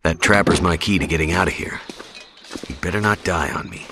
That trapper's my key to getting out of here. He better not die on me.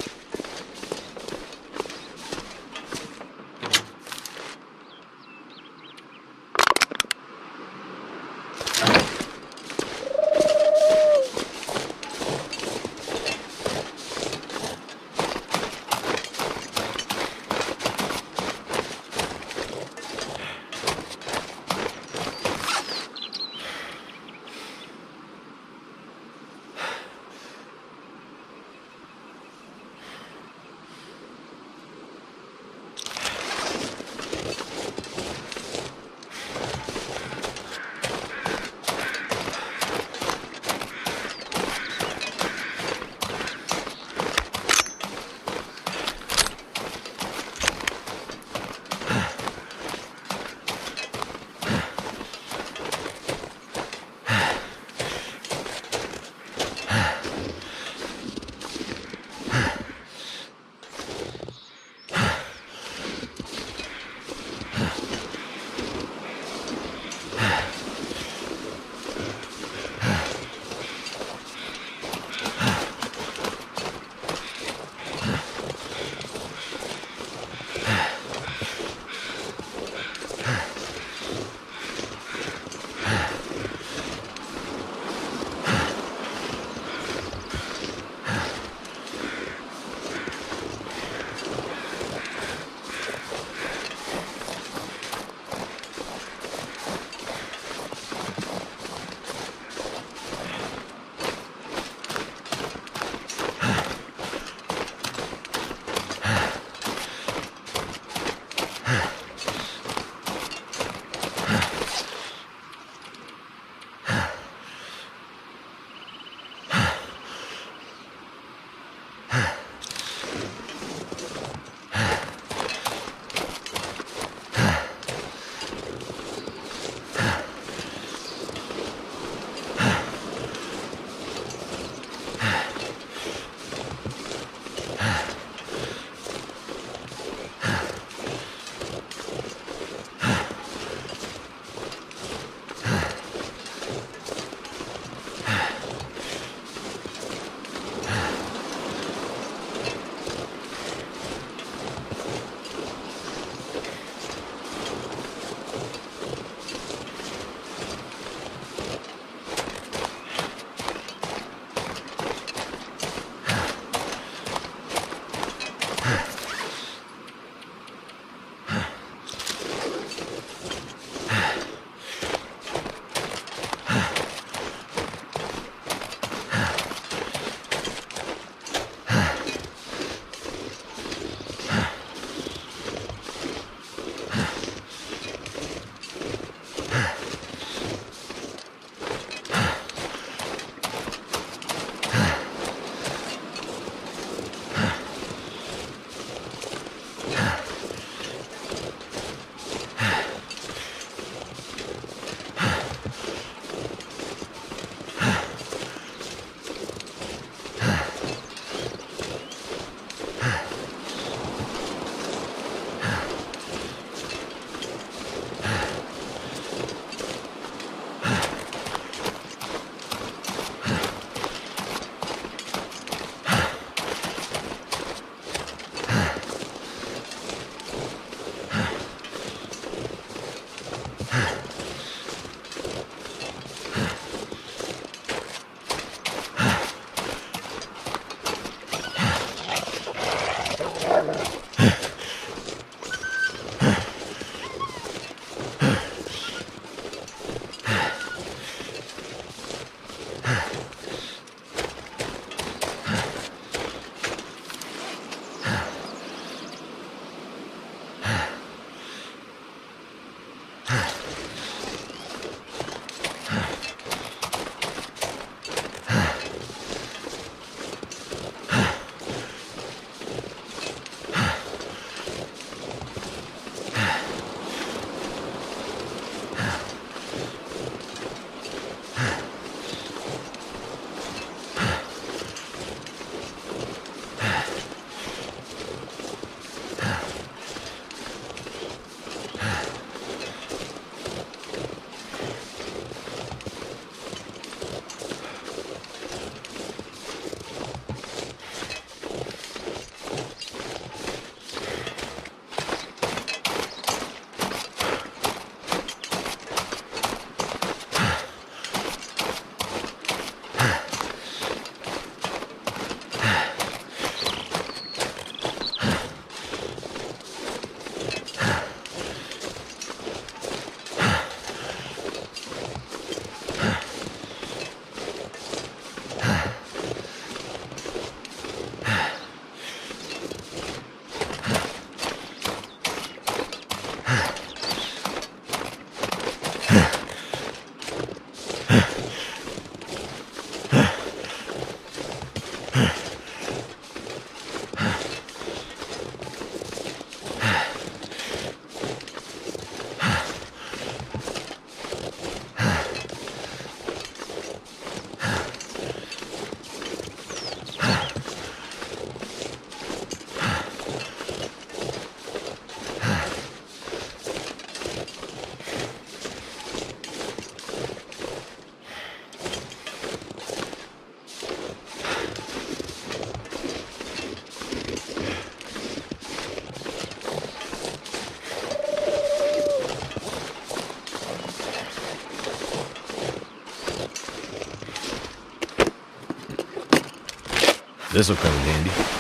This'll come in handy.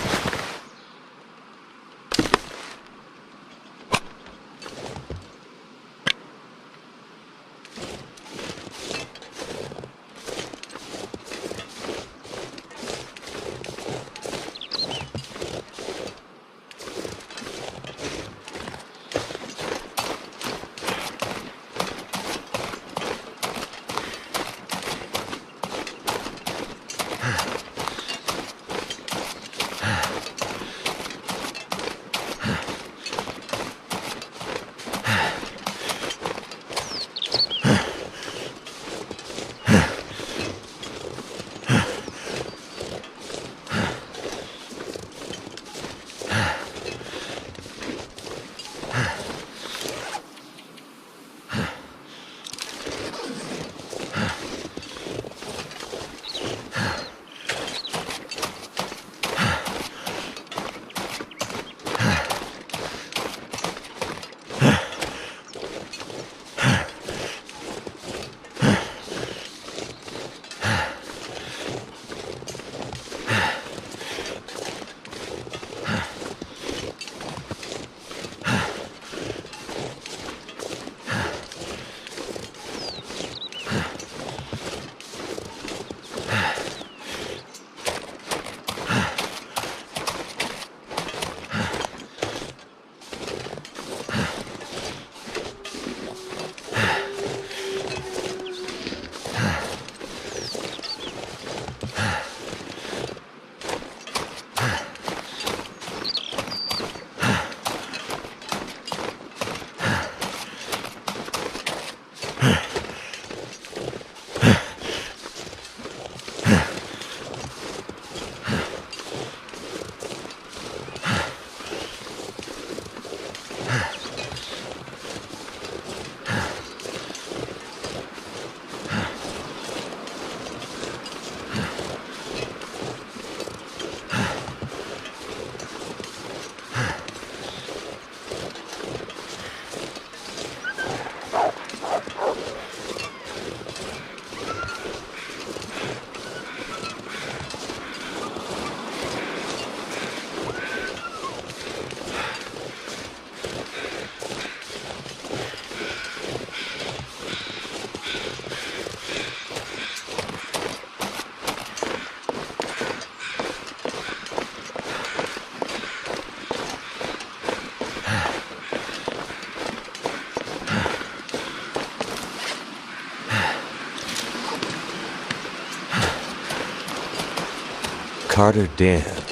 Carter Dam.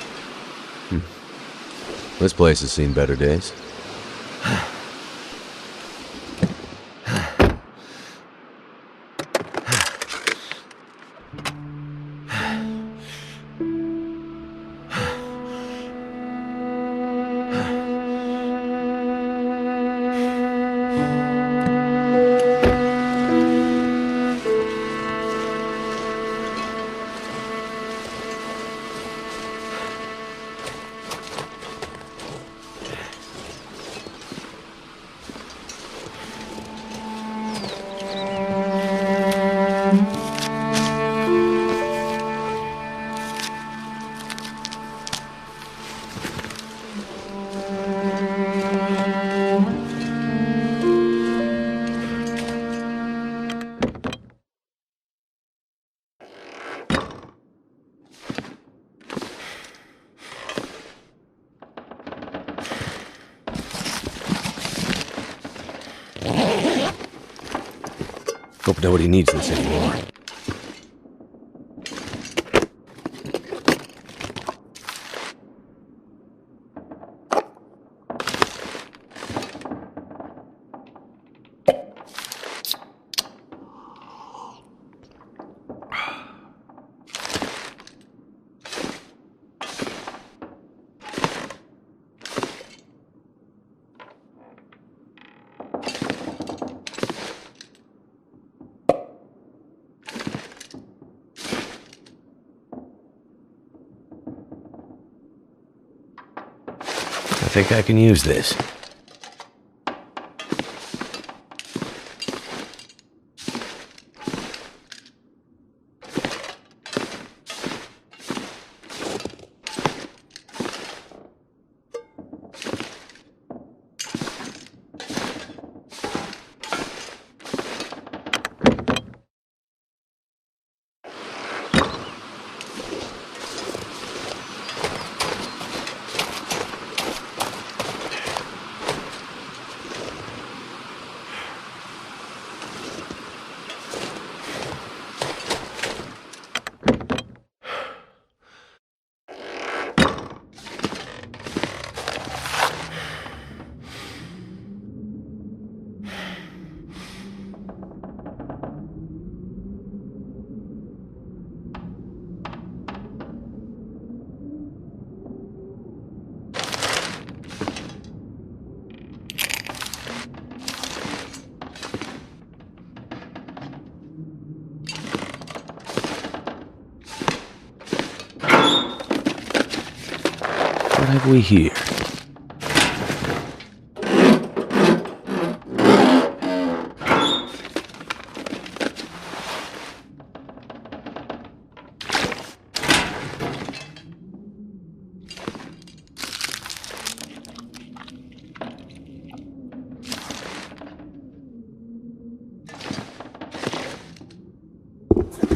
This place has seen better days. Hope nobody needs this anymore. I think I can use this. have we here?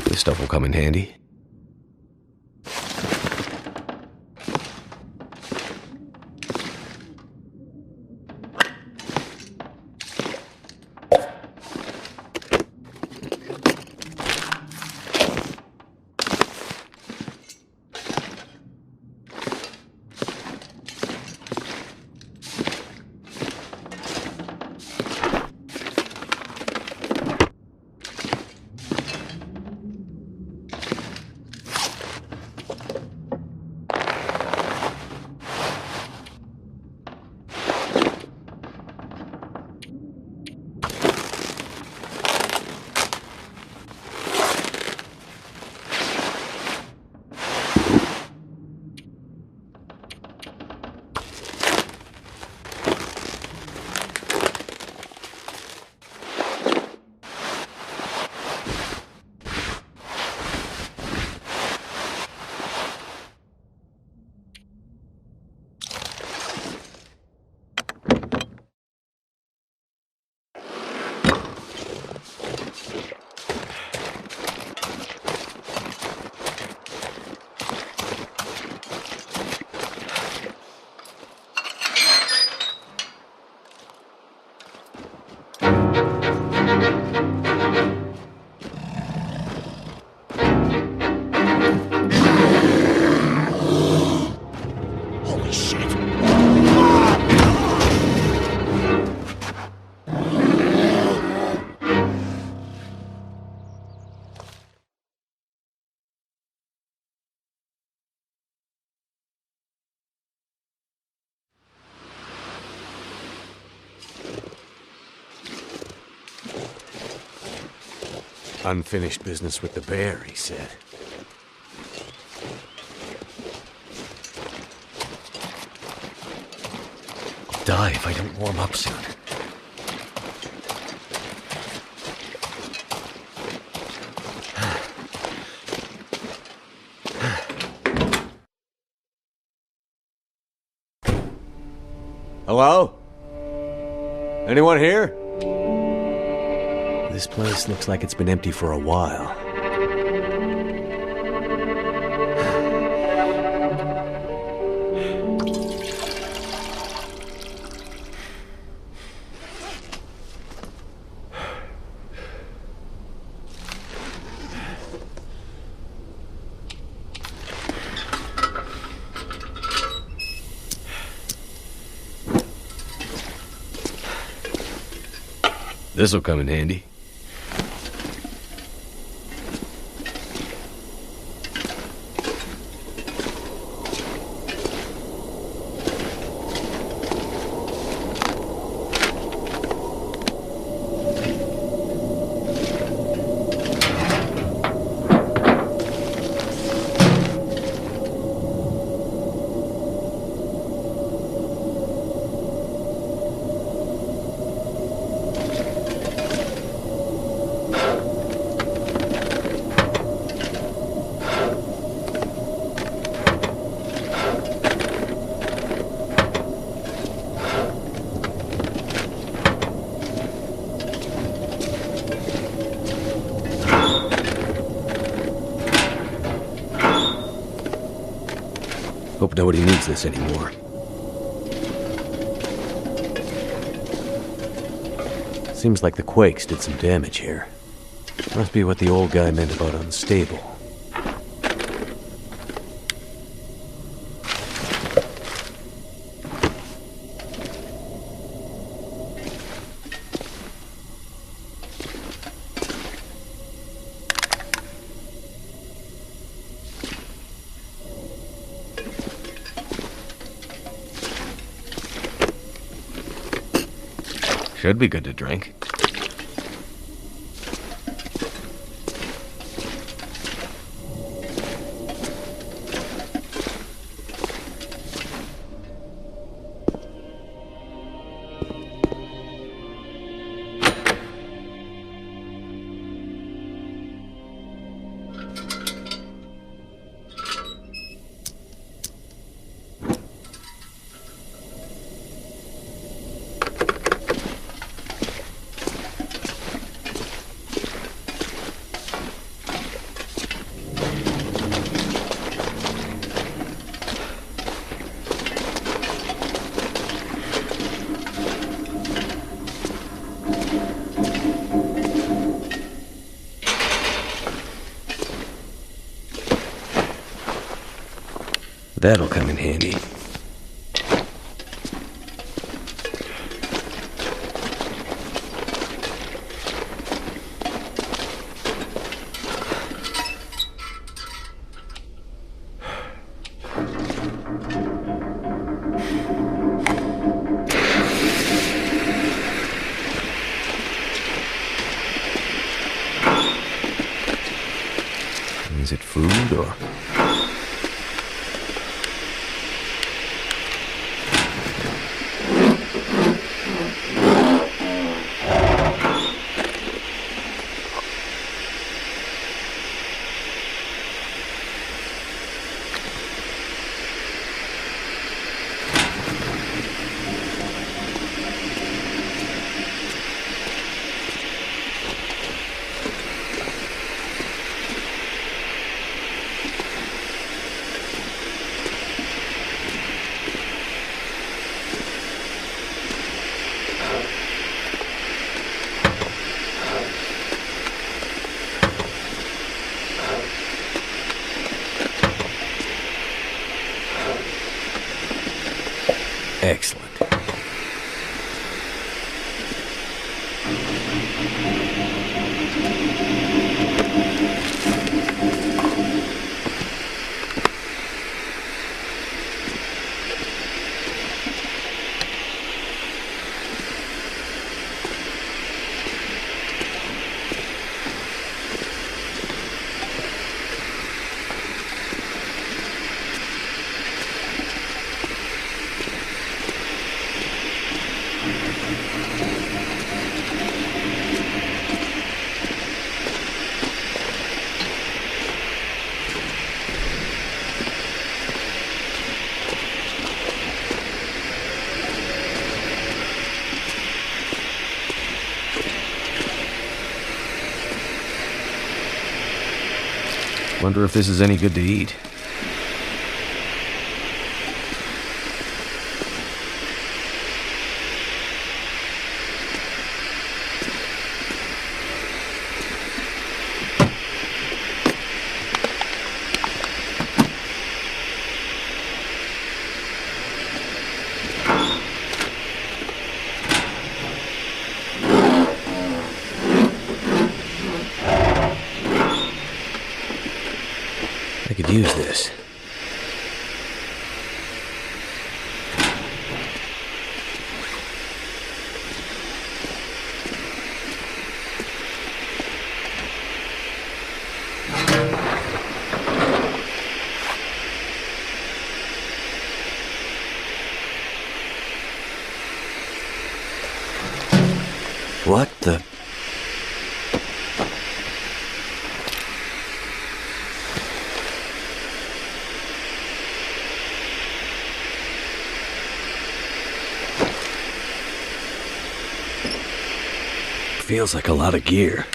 This stuff will come in handy. Unfinished business with the bear, he said. I'll die if I don't warm up soon. Hello? Anyone here? This place looks like it's been empty for a while. This'll come in handy. Hope nobody needs this anymore. Seems like the quakes did some damage here. Must be what the old guy meant about unstable. Should be good to drink. That'll come in handy. Is it food or... Excellent. Wonder if this is any good to eat. I could use this. What the... Feels like a lot of gear.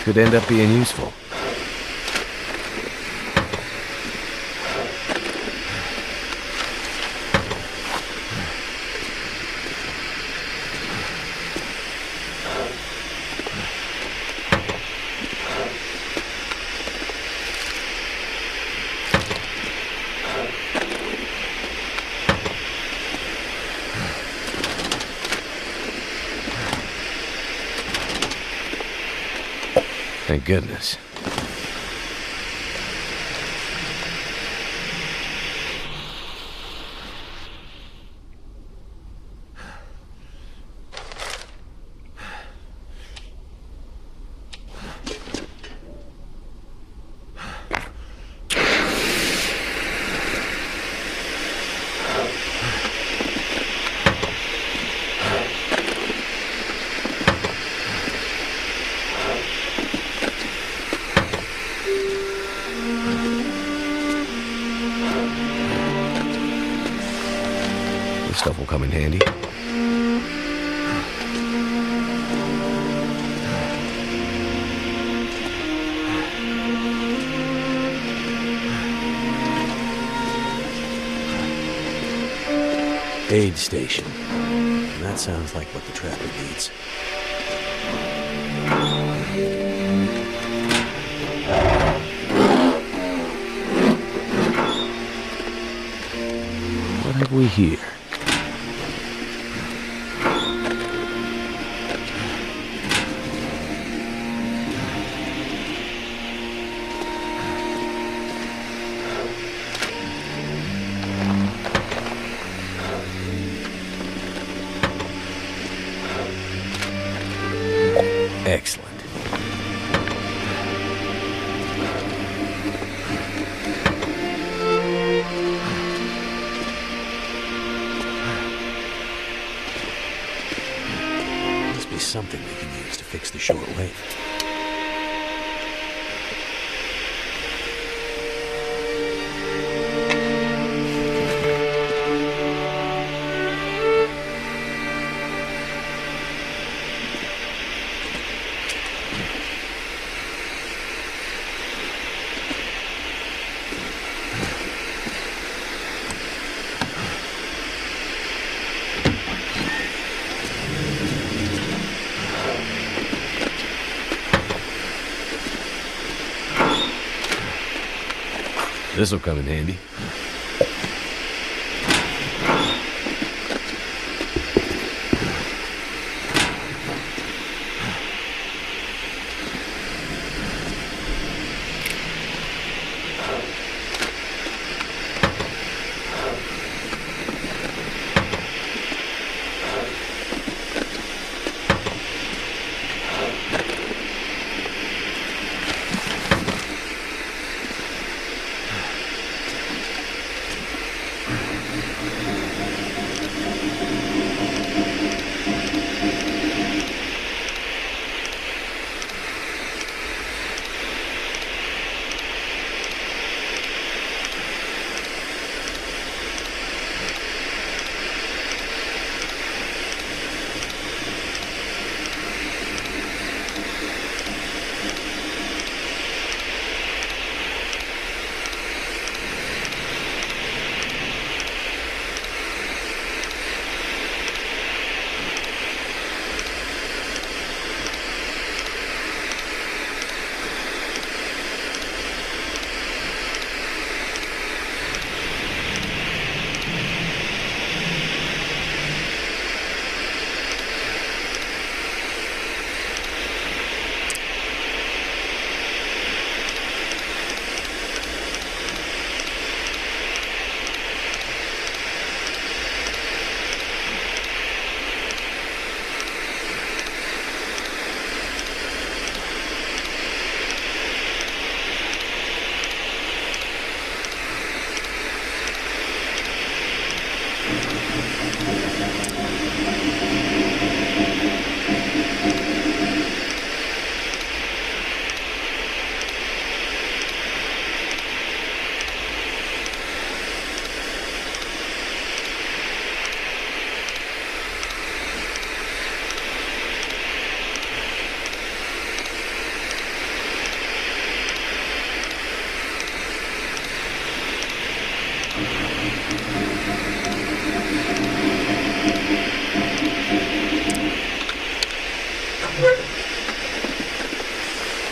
Could end up being useful. Thank goodness. This stuff will come in handy. Aid station. That sounds like what the trapper needs. What have we here? Excellent. Must be something we can use to fix the shortwave. This'll come in handy.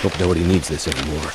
Hope nobody needs this anymore.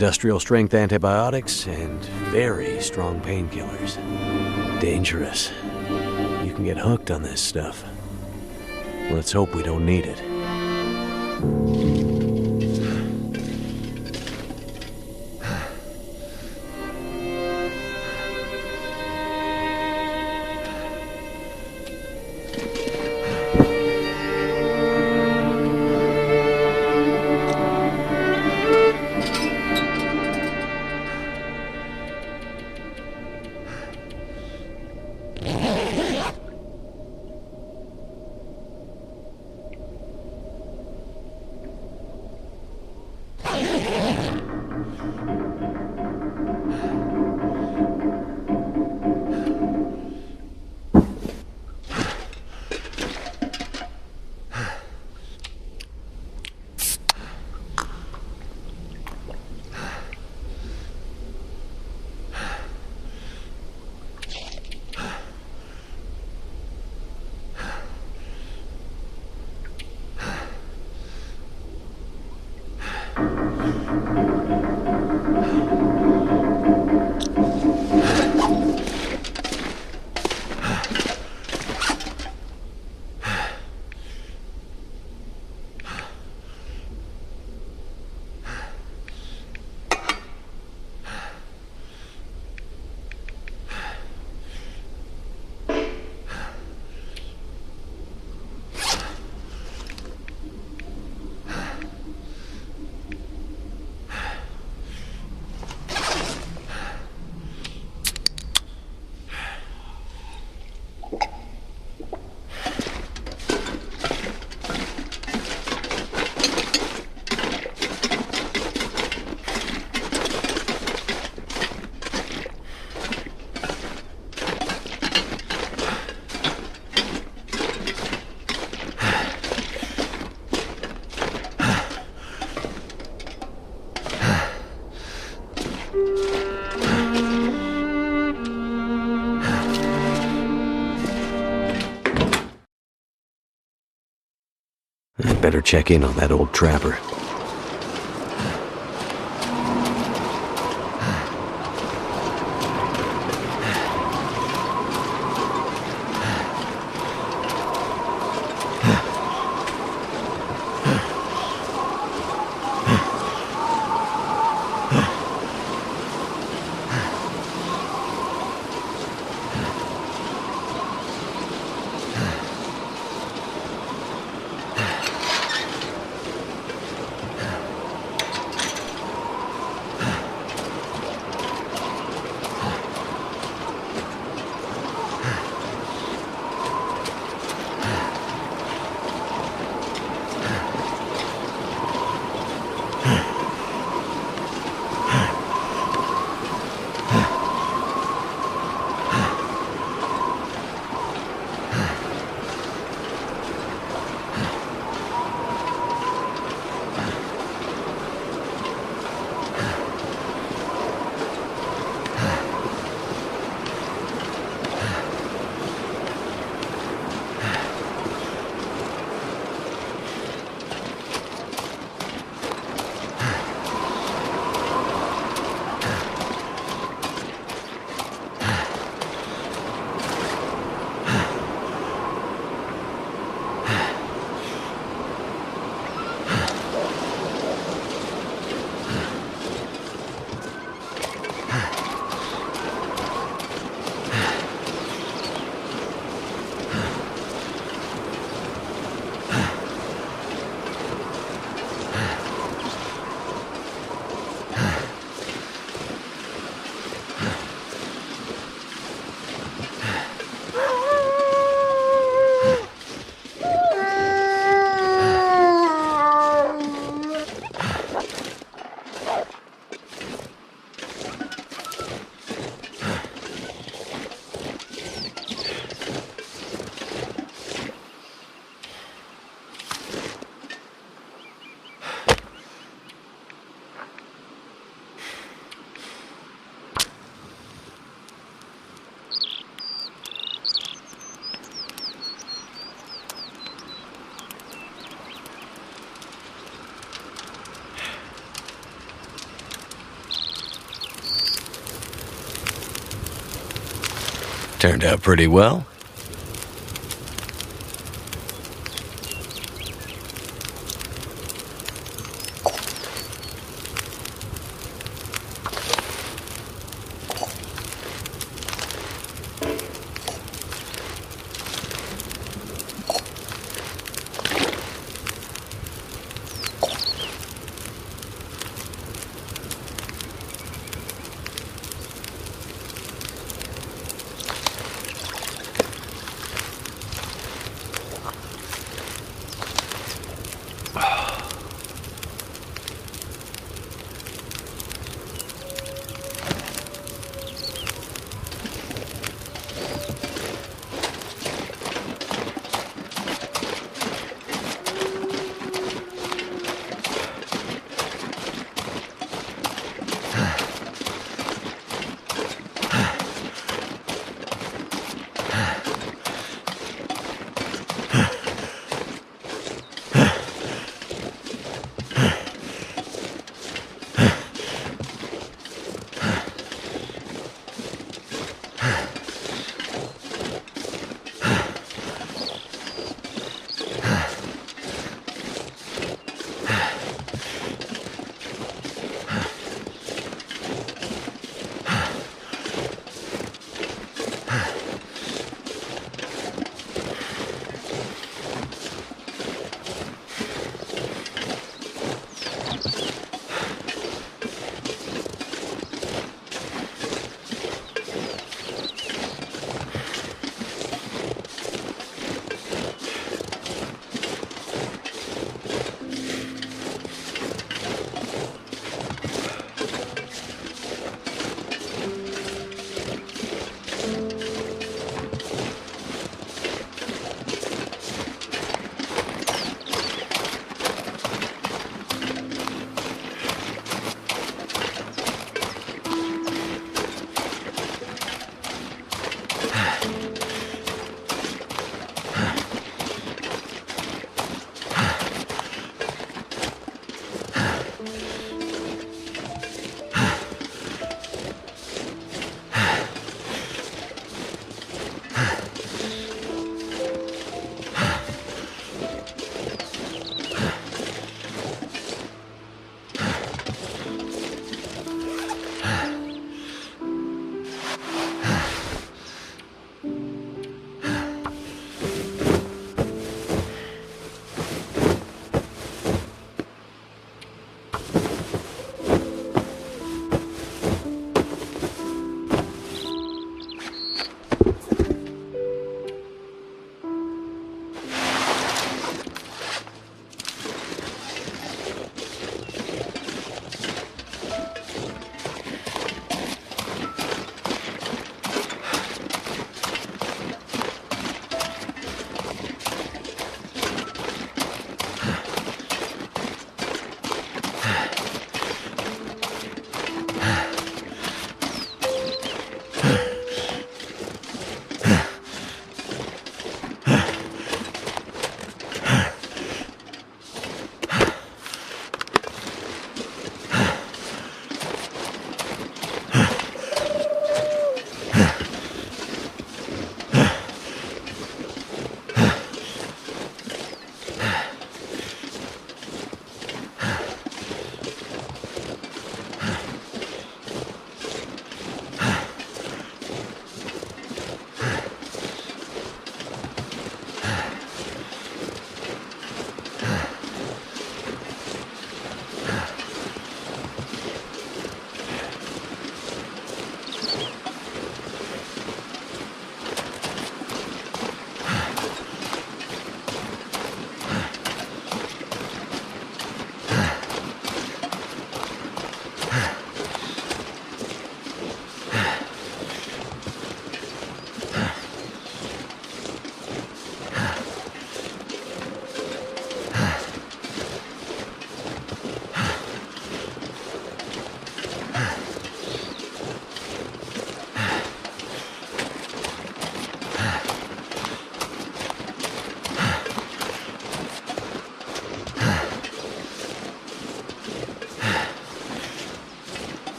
industrial-strength antibiotics and very strong painkillers. Dangerous. You can get hooked on this stuff. Let's hope we don't need it. I'd better check in on that old trapper. Turned out pretty well.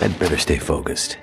I'd better stay focused.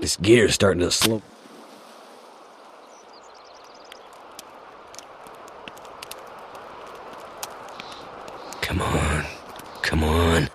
This gear's starting to slow. Come on. Come on.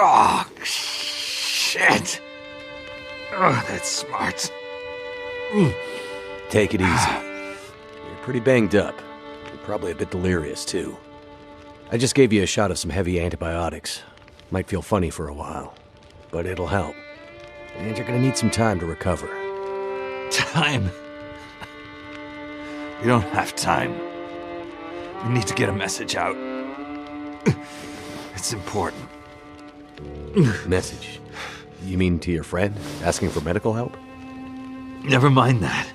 Oh, shit. Oh, that's smart. Take it easy. You're pretty banged up. You're probably a bit delirious, too. I just gave you a shot of some heavy antibiotics. Might feel funny for a while, but it'll help. And you're gonna need some time to recover. Time? We don't have time. We need to get a message out. It's important. Message? You mean to your friend, asking for medical help? Never mind that.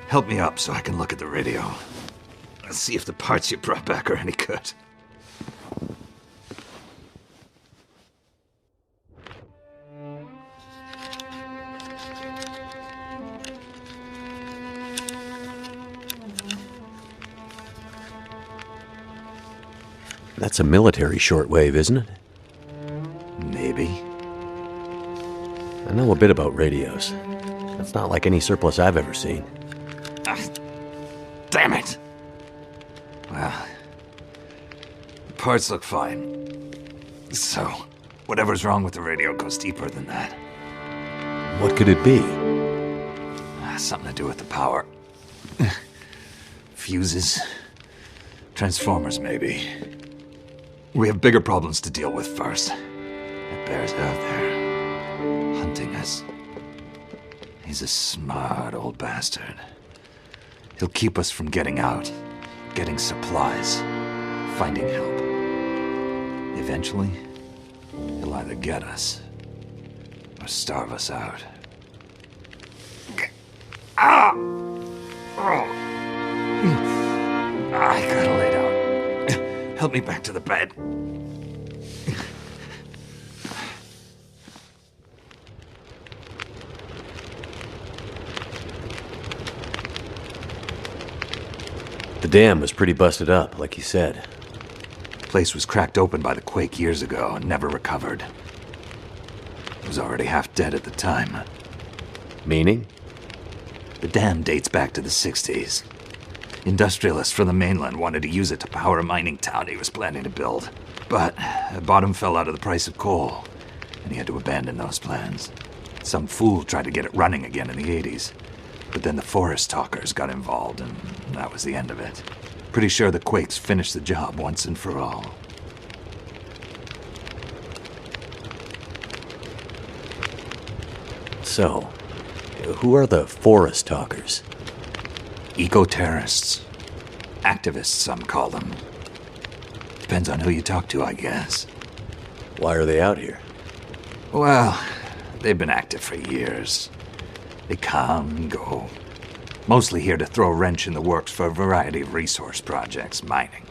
Help me up so I can look at the radio. Let's see if the parts you brought back are any good. That's a military shortwave, isn't it? Maybe. I know a bit about radios. That's not like any surplus I've ever seen. Damn it! Well, the parts look fine. So, whatever's wrong with the radio goes deeper than that. What could it be? Something to do with the power. Fuses. Transformers, maybe. We have bigger problems to deal with first. That bear's out there, hunting us. He's a smart old bastard. He'll keep us from getting out, getting supplies, finding help. Eventually, he'll either get us or starve us out. Ah! Oh. I gotta lay down. Help me back to the bed. The dam was pretty busted up, like you said. The place was cracked open by the quake years ago and never recovered. It was already half dead at the time. Meaning? The dam dates back to the 60s. Industrialists from the mainland wanted to use it to power a mining town he was planning to build. But the bottom fell out of the price of coal, and he had to abandon those plans. Some fool tried to get it running again in the 80s. But then the forest talkers got involved, and that was the end of it. Pretty sure the quakes finished the job once and for all. So, who are the forest talkers? Eco-terrorists. Activists, some call them. Depends on who you talk to, I guess. Why are they out here? Well, they've been active for years. They come and go. Mostly here to throw a wrench in the works for a variety of resource projects, mining,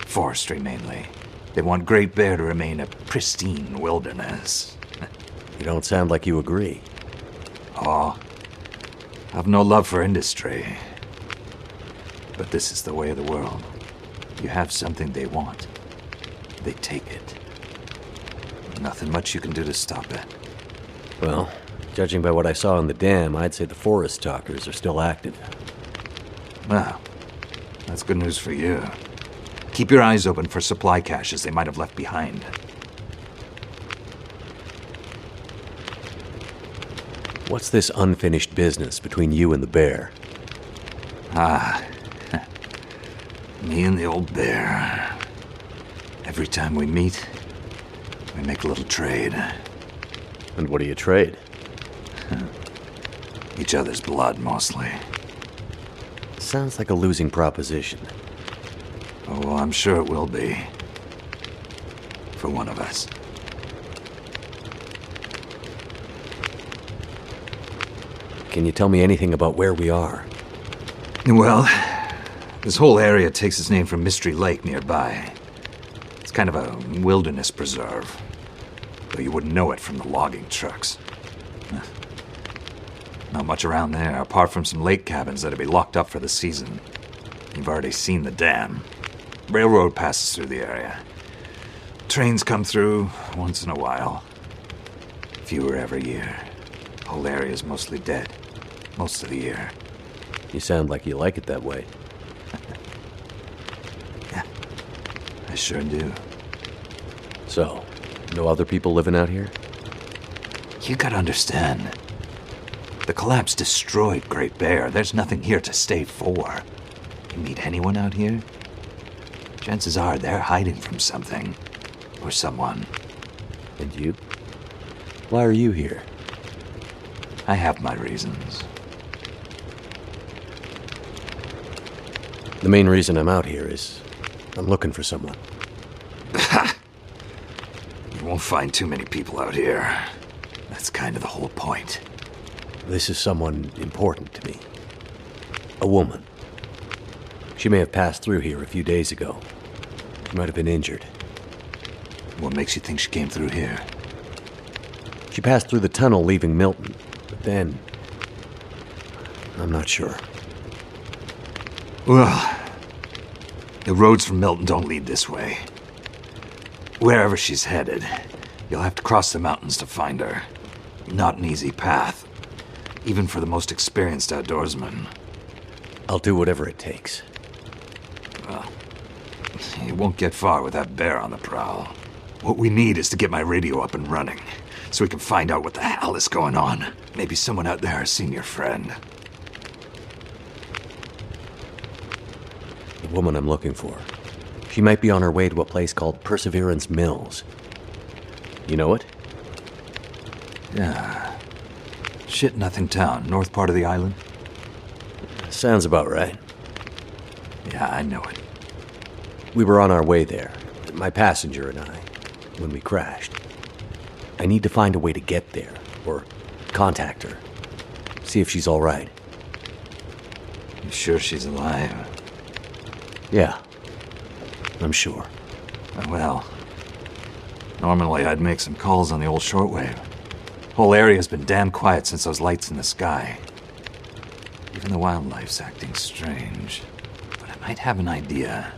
forestry mainly. They want Great Bear to remain a pristine wilderness. You don't sound like you agree. Oh, I've no love for industry. But this is the way of the world. You have something they want. They take it. Nothing much you can do to stop it. Well, judging by what I saw in the dam, I'd say the forest talkers are still active. Well, that's good news for you. Keep your eyes open for supply caches they might have left behind. What's this unfinished business between you and the bear? Me and the old bear. Every time we meet, we make a little trade. And what do you trade? Each other's blood, mostly. Sounds like a losing proposition. Oh, well, I'm sure it will be. For one of us. Can you tell me anything about where we are? Well, this whole area takes its name from Mystery Lake nearby. It's kind of a wilderness preserve, though you wouldn't know it from the logging trucks. Not much around there, apart from some lake cabins that'll be locked up for the season. You've already seen the dam. Railroad passes through the area. Trains come through once in a while. Fewer every year. Whole area's mostly dead. Most of the year. You sound like you like it that way. Yeah, I sure do. So, no other people living out here? You gotta understand. The collapse destroyed Great Bear. There's nothing here to stay for. You meet anyone out here? Chances are they're hiding from something. Or someone. And you? Why are you here? I have my reasons. The main reason I'm out here is I'm looking for someone. You won't find too many people out here. That's kind of the whole point. This is someone important to me. A woman. She may have passed through here a few days ago. She might have been injured. What makes you think she came through here? She passed through the tunnel leaving Milton, but then... I'm not sure. Well, the roads from Milton don't lead this way. Wherever she's headed, you'll have to cross the mountains to find her. Not an easy path, even for the most experienced outdoorsman. I'll do whatever it takes. Well, you won't get far with that bear on the prowl. What we need is to get my radio up and running, so we can find out what the hell is going on. Maybe someone out there has seen your friend. The woman I'm looking for. She might be on her way to a place called Perseverance Mills. You know it? Yeah. Shit Nothing Town, north part of the island. Sounds about right. Yeah, I know it. We were on our way there, my passenger and I, when we crashed. I need to find a way to get there, or contact her. See if she's all right. You sure she's alive? Yeah, I'm sure. Well, normally I'd make some calls on the old shortwave. Whole area's been damn quiet since those lights in the sky. Even the wildlife's acting strange. But I might have an idea.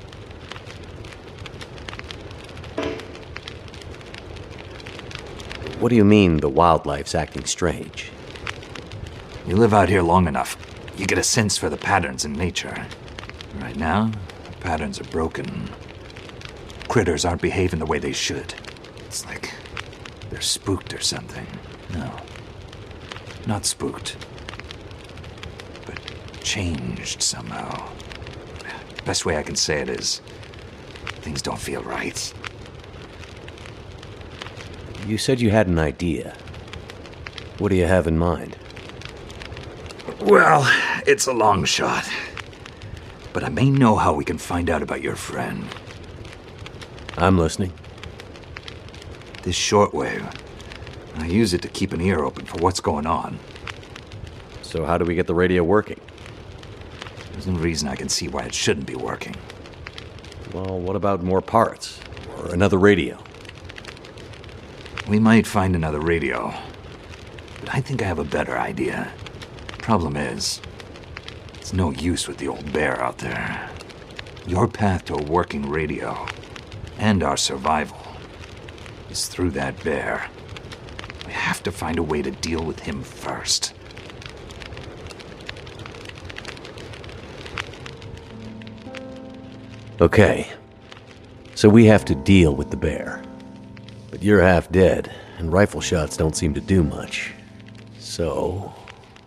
What do you mean the wildlife's acting strange? You live out here long enough, you get a sense for the patterns in nature. Right now, the patterns are broken. Critters aren't behaving the way they should. It's like they're spooked or something. No, not spooked. But changed somehow. Best way I can say it is, things don't feel right. You said you had an idea. What do you have in mind? Well, it's a long shot. But I may know how we can find out about your friend. I'm listening. This shortwave, I use it to keep an ear open for what's going on. So how do we get the radio working? There's no reason I can see why it shouldn't be working. Well, what about more parts? Or another radio? We might find another radio. But I think I have a better idea. Problem is, it's no use with the old bear out there. Your path to a working radio, and our survival, is through that bear. We have to find a way to deal with him first. Okay. So we have to deal with the bear. But you're half dead, and rifle shots don't seem to do much. So...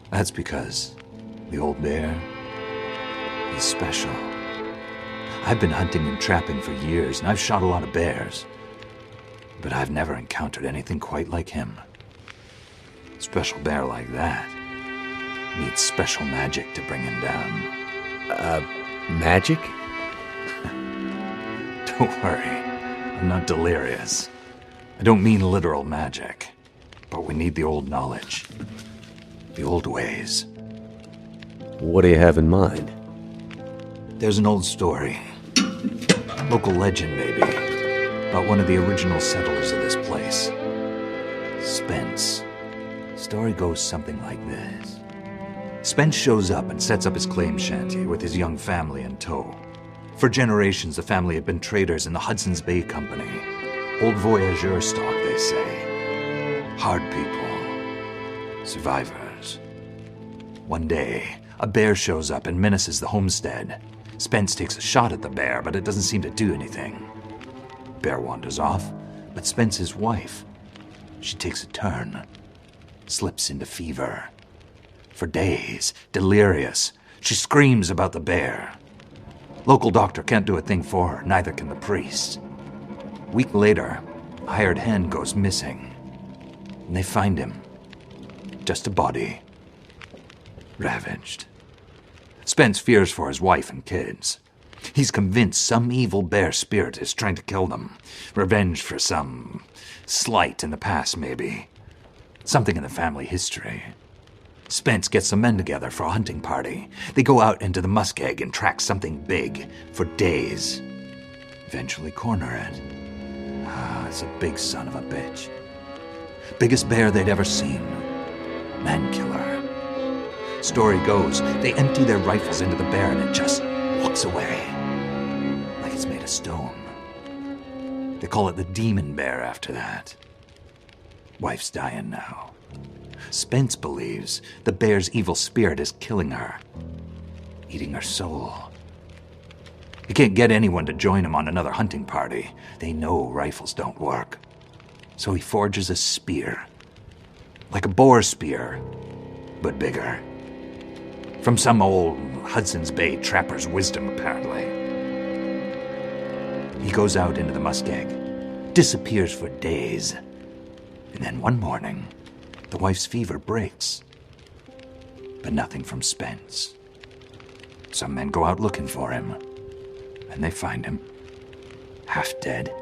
That's because the old bear, he's special. I've been hunting and trapping for years, and I've shot a lot of bears. But I've never encountered anything quite like him. Special bear like that needs special magic to bring him down. Magic? Don't worry, I'm not delirious. I don't mean literal magic, but we need the old knowledge. The old ways. What do you have in mind? There's an old story. Local legend, maybe. About one of the original settlers of this place. Spence. Story goes something like this. Spence shows up and sets up his claim shanty with his young family in tow. For generations, the family had been traders in the Hudson's Bay Company. Old voyageur stock, they say. Hard people. Survivors. One day, a bear shows up and menaces the homestead. Spence takes a shot at the bear, but it doesn't seem to do anything. Bear wanders off, but Spence's wife, she takes a turn. Slips into fever. For days, delirious, she screams about the bear. Local doctor can't do a thing for her, neither can the priest. A week later, a hired hand goes missing. And they find him. Just a body. Ravaged. Spence fears for his wife and kids. He's convinced some evil bear spirit is trying to kill them. Revenge for some slight in the past, maybe. Something in the family history. Spence gets some men together for a hunting party. They go out into the muskeg and track something big for days. Eventually corner it. It's a big son of a bitch. Biggest bear they'd ever seen. Man killer. Story goes, they empty their rifles into the bear and it just walks away. Like it's made of stone. They call it the demon bear after that. Wife's dying now. Spence believes the bear's evil spirit is killing her, eating her soul. He can't get anyone to join him on another hunting party. They know rifles don't work. So he forges a spear. Like a boar spear, but bigger. From some old Hudson's Bay trapper's wisdom, apparently. He goes out into the muskeg, disappears for days. And then one morning, the wife's fever breaks. But nothing from Spence. Some men go out looking for him. And they find him. Half dead.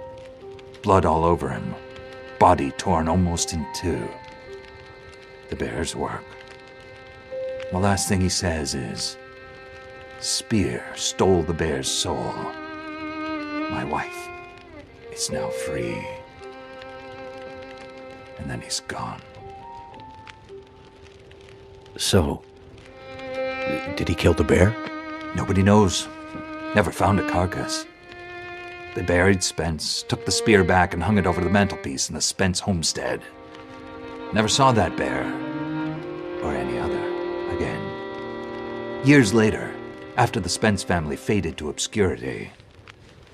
Blood all over him. Body torn almost in two. The bear's work. The last thing he says is, "Spear stole the bear's soul. My wife is now free." And then he's gone. So, did he kill the bear? Nobody knows. Never found a carcass. They buried Spence, took the spear back and hung it over the mantelpiece in the Spence homestead. Never saw that bear, or any other, again. Years later, after the Spence family faded to obscurity,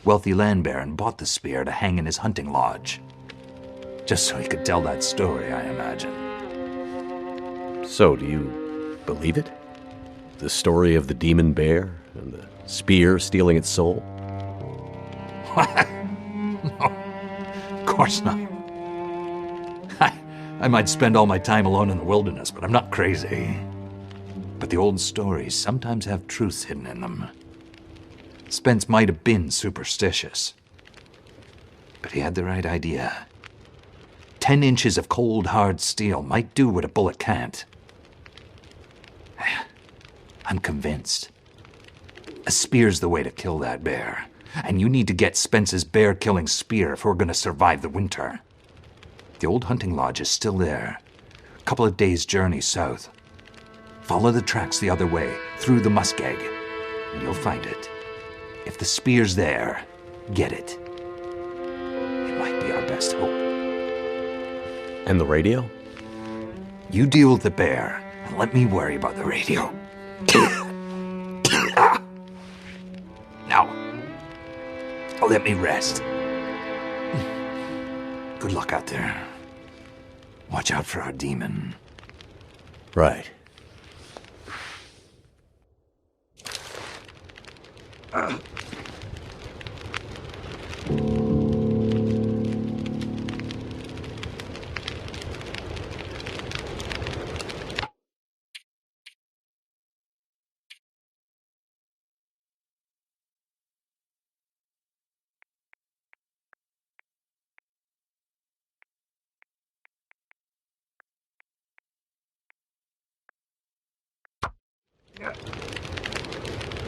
wealthy land baron bought the spear to hang in his hunting lodge. Just so he could tell that story, I imagine. So, do you believe it? The story of the demon bear and the spear stealing its soul? No, of course not. I might spend all my time alone in the wilderness, but I'm not crazy. But the old stories sometimes have truths hidden in them. Spence might have been superstitious, but he had the right idea. 10 inches of cold, hard steel might do what a bullet can't. I'm convinced. A spear's the way to kill that bear. And you need to get Spence's bear-killing spear if we're going to survive the winter. The old hunting lodge is still there. A couple of days' journey south. Follow the tracks the other way, through the muskeg, and you'll find it. If the spear's there, get it. It might be our best hope. And the radio? You deal with the bear, and let me worry about the radio. Now, let me rest. Good luck out there. Watch out for our demon. Right.